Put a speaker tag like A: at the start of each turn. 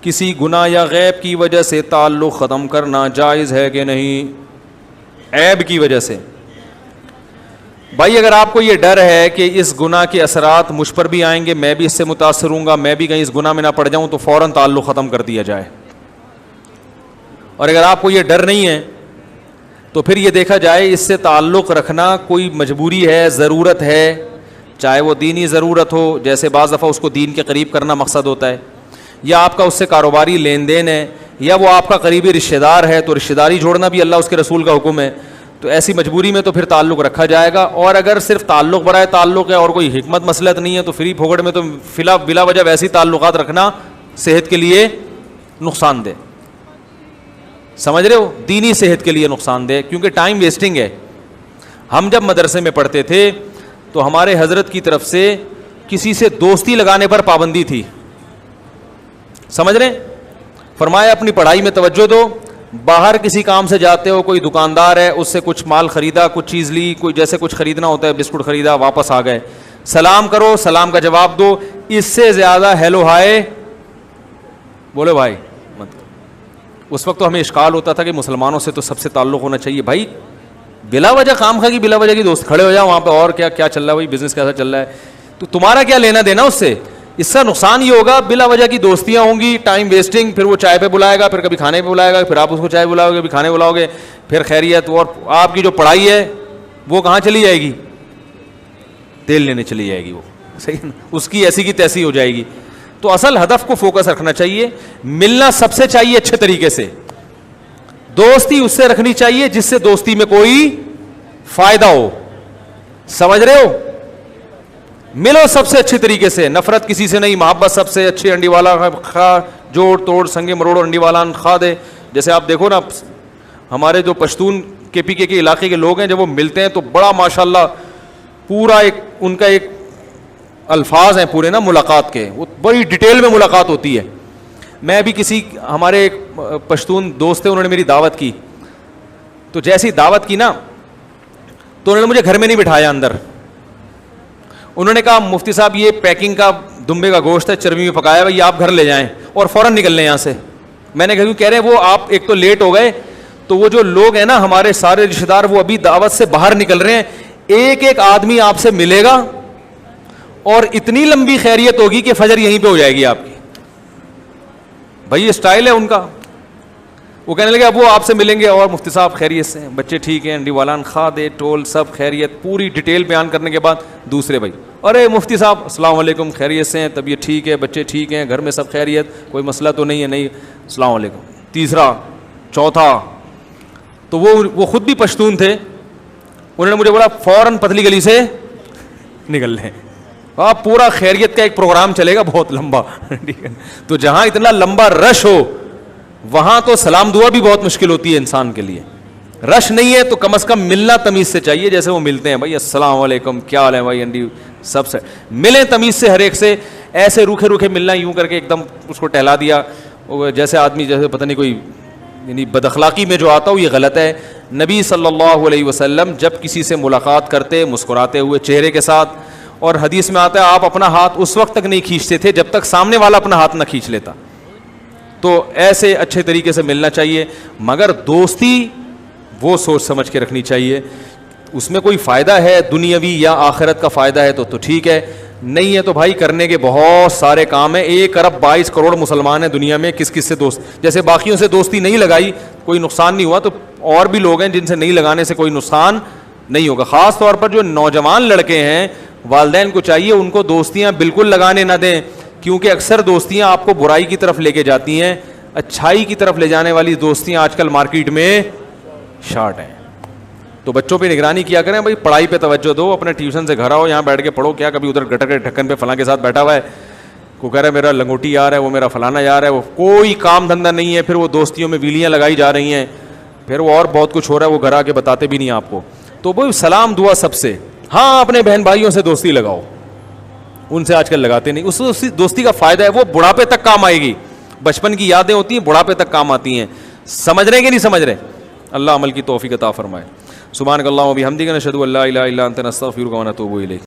A: کسی گناہ یا غیب کی وجہ سے تعلق ختم کرنا جائز ہے کہ نہیں؟ عیب کی وجہ سے بھائی اگر آپ کو یہ ڈر ہے کہ اس گناہ کے اثرات مجھ پر بھی آئیں گے, میں بھی اس سے متاثر ہوں گا, میں بھی کہیں اس گناہ میں نہ پڑ جاؤں, تو فوراً تعلق ختم کر دیا جائے. اور اگر آپ کو یہ ڈر نہیں ہے تو پھر یہ دیکھا جائے اس سے تعلق رکھنا کوئی مجبوری ہے, ضرورت ہے, چاہے وہ دینی ضرورت ہو, جیسے بعض دفعہ اس کو دین کے قریب کرنا مقصد ہوتا ہے, یا آپ کا اس سے کاروباری لین دین ہے, یا وہ آپ کا قریبی رشتہ دار ہے تو رشتہ داری جوڑنا بھی اللہ اس کے رسول کا حکم ہے, تو ایسی مجبوری میں تو پھر تعلق رکھا جائے گا. اور اگر صرف تعلق برائے تعلق ہے اور کوئی حکمت مصلحت نہیں ہے تو فری پھوگڑ میں تو بلا وجہ ویسی تعلقات رکھنا صحت کے لیے نقصان دہ, سمجھ رہے ہو, دینی صحت کے لیے نقصان دہ, کیونکہ ٹائم ویسٹنگ ہے. ہم جب مدرسے میں پڑھتے تھے تو ہمارے حضرت کی طرف سے کسی سے دوستی لگانے پر پابندی تھی, سمجھ رہے ہیں, فرمایا اپنی پڑھائی میں توجہ دو, باہر کسی کام سے جاتے ہو, کوئی دکاندار ہے اس سے کچھ مال خریدا, کچھ چیز لی, کوئی جیسے کچھ خریدنا ہوتا ہے, بسکٹ خریدا, واپس آ گئے, سلام کرو, سلام کا جواب دو, اس سے زیادہ ہیلو ہائے بولے بھائی مت. اس وقت تو ہمیں اشکال ہوتا تھا کہ مسلمانوں سے تو سب سے تعلق ہونا چاہیے. بھائی بلا وجہ خام خواہ کی بلا وجہ کی دوست کھڑے ہو جاؤ وہاں پہ, اور کیا چل رہا ہے بھائی, بزنس کیسا چل رہا ہے, تو تمہارا کیا لینا دینا اس سے. اس کا نقصان یہ ہوگا بلا وجہ کی دوستیاں ہوں گی, ٹائم ویسٹنگ, پھر وہ چائے پہ بلائے گا, پھر کبھی کھانے پہ بلائے گا, پھر آپ اس کو چائے بلاؤ گے, کبھی کھانے بلاؤ گے, پھر خیریت, اور آپ کی جو پڑھائی ہے وہ کہاں چلی جائے گی, تیل لینے چلی جائے گی, وہ صحیح, اس کی ایسی کی تیسی ہو جائے گی. تو اصل ہدف کو فوکس رکھنا چاہیے. ملنا سب سے چاہیے اچھے طریقے سے, دوستی اس سے رکھنی چاہیے جس سے دوستی میں کوئی فائدہ ہو, سمجھ رہے ہو, ملو سب سے اچھے طریقے سے, نفرت کسی سے نہیں, محبت سب سے اچھی, انڈی والا کھا, جوڑ توڑ سنگے مروڑ انڈی والا کھا دے. جیسے آپ دیکھو نا ہمارے جو پشتون کے پی کے علاقے کے لوگ ہیں, جب وہ ملتے ہیں تو بڑا ماشاءاللہ پورا ایک ان کا ایک الفاظ ہیں پورے نا ملاقات کے, وہ بڑی ڈیٹیل میں ملاقات ہوتی ہے. میں بھی کسی ہمارے ایک پشتون دوست تھے, انہوں نے میری دعوت کی, تو جیسی دعوت کی نا تو انہوں نے مجھے گھر میں نہیں بٹھایا اندر, انہوں نے کہا مفتی صاحب یہ پیکنگ کا دمبے کا گوشت ہے, چربی میں پکایا ہے, یہ آپ گھر لے جائیں اور فوراً نکل لیں یہاں سے. میں نے کہا کہہ رہے ہیں وہ آپ ایک تو لیٹ ہو گئے, تو وہ جو لوگ ہیں نا ہمارے سارے رشتہ دار وہ ابھی دعوت سے باہر نکل رہے ہیں, ایک ایک آدمی آپ سے ملے گا اور اتنی لمبی خیریت ہوگی کہ فجر یہیں پہ ہو جائے گی آپ کی. بھائی یہ اسٹائل ہے ان کا. وہ کہنے لگے اب وہ آپ سے ملیں گے, اور مفتی صاحب خیریت سے ہیں, بچے ٹھیک ہیں, انڈی والان کھا دے, ٹول سب خیریت, پوری ڈیٹیل بیان کرنے کے بعد دوسرے بھائی, ارے مفتی صاحب السلام علیکم, خیریت سے ہیں, طبیعت ٹھیک ہے, بچے ٹھیک ہیں, گھر میں سب خیریت, کوئی مسئلہ تو نہیں ہے, نہیں, السلام علیکم. تیسرا, چوتھا, تو وہ خود بھی پشتون تھے, انہوں نے مجھے بولا فوراً پتلی گلی سے نکل لیں, آپ پورا خیریت کا ایک پروگرام چلے گا بہت لمبا. تو جہاں اتنا لمبا رش ہو وہاں تو سلام دعا بھی بہت مشکل ہوتی ہے انسان کے لیے. رش نہیں ہے تو کم از کم ملنا تمیز سے چاہیے, جیسے وہ ملتے ہیں, بھائی السلام علیکم, کیا حال ہے بھائی, انڈی سب سے ملیں تمیز سے ہر ایک سے. ایسے روکھے روکھے ملنا, یوں کر کے ایک دم اس کو ٹہلا دیا, جیسے آدمی جیسے پتہ نہیں کوئی یعنی بد اخلاقی میں جو آتا ہو, یہ غلط ہے. نبی صلی اللہ علیہ وسلم جب کسی سے ملاقات کرتے مسکراتے ہوئے چہرے کے ساتھ, اور حدیث میں آتا ہے آپ اپنا ہاتھ اس وقت تک نہیں کھینچتے تھے جب تک سامنے والا اپنا ہاتھ نہ کھینچ لیتا. تو ایسے اچھے طریقے سے ملنا چاہیے, مگر دوستی وہ سوچ سمجھ کے رکھنی چاہیے, اس میں کوئی فائدہ ہے دنیاوی یا آخرت کا فائدہ ہے تو ٹھیک ہے, نہیں ہے تو بھائی کرنے کے بہت سارے کام ہیں. 1 ارب 22 کروڑ مسلمان ہیں دنیا میں, کس کس سے دوست, جیسے باقیوں سے دوستی نہیں لگائی کوئی نقصان نہیں ہوا, تو اور بھی لوگ ہیں جن سے نہیں لگانے سے کوئی نقصان نہیں ہوگا. خاص طور پر جو نوجوان لڑکے ہیں, والدین کو چاہیے ان کو دوستیاں بالکل لگانے نہ دیں, کیونکہ اکثر دوستیاں آپ کو برائی کی طرف لے کے جاتی ہیں. اچھائی کی طرف لے جانے والی دوستیاں آج کل مارکیٹ میں شارٹ ہیں. تو بچوں پہ نگرانی کیا کریں بھائی, پڑھائی پہ توجہ دو, اپنے ٹیوشن سے گھر آؤ, یہاں بیٹھ کے پڑھو. کیا کبھی ادھر گٹر کے ڈھکن پہ فلاں کے ساتھ بیٹھا ہوا ہے, کو کہہ رہا ہے میرا لنگوٹی یار ہے, وہ میرا فلانا یار ہے, وہ کوئی کام دھندہ نہیں ہے, پھر وہ دوستیوں میں ویلیاں لگائی جا رہی ہیں, پھر وہ اور بہت کچھ ہو رہا ہے, وہ گھر آ کے بتاتے بھی نہیں آپ کو. تو وہ سلام دعا سب سے, ہاں اپنے بہن بھائیوں سے دوستی لگاؤ, ان سے آج کل لگاتے نہیں. اس دوستی کا فائدہ ہے وہ بڑھاپے تک کام آئے گی, بچپن کی یادیں ہوتی ہیں بڑھاپے تک کام آتی ہیں. سمجھ رہے ہیں کہ نہیں سمجھ رہے؟ اللہ عمل کی توفیق عطا فرمائے. سبحانک اللہم و بحمدک نشہد ان لا الہ الا انت نستغفرک و نتوب الیک.